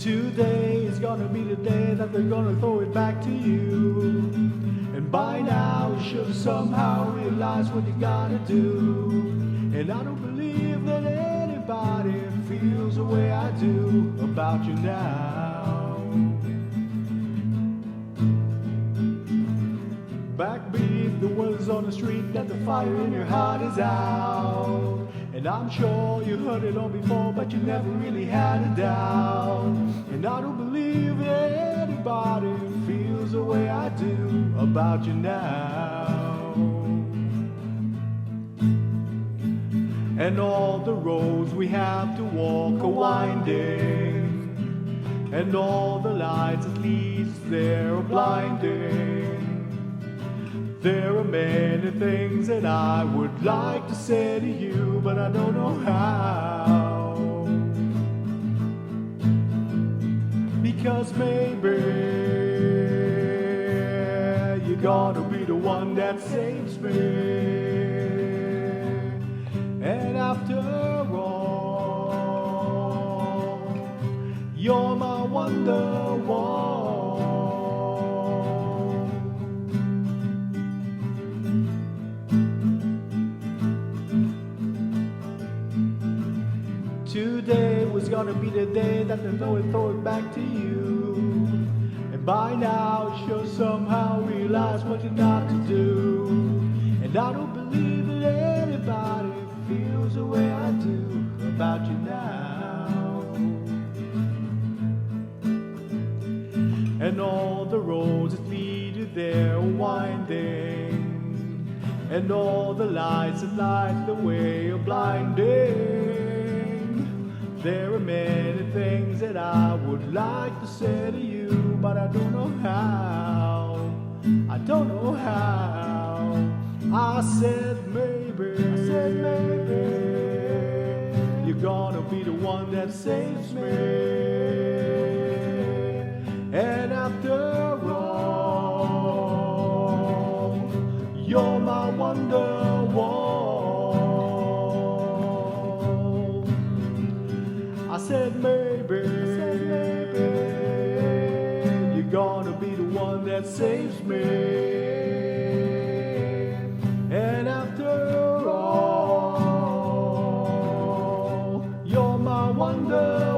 Today is gonna be the day that they're gonna throw it back to you. And by now you should have somehow realized what you gotta do. And I don't believe that anybody feels the way I do about you now. Backbeat, the word is on the street that the fire in your heart is out. And I'm sure you heard it all before, but you never really had a doubt. And I don't believe that anybody feels the way I do about you now. And all the roads we have to walk are winding, and all the lights that leads there are blinding. There are many things that I would like to say to you, but I don't know how. Because maybe you're gonna be the one that saves me. And after all, you're my Wonderwall. Today was gonna be the day that they're gonna throw it back to you. And by now you should somehow realize what you got to do. And I don't believe that anybody feels the way I do about you now. And all the roads that lead you there are winding, and all the lights that light the way are blinding. There are many things that I would like to say to you, but I don't know how. I don't know how. I said maybe you're gonna be the one that saves me. And after all, you're my Wonderwall. I said maybe you're gonna be the one that saves me. And after all, you're my Wonderwall.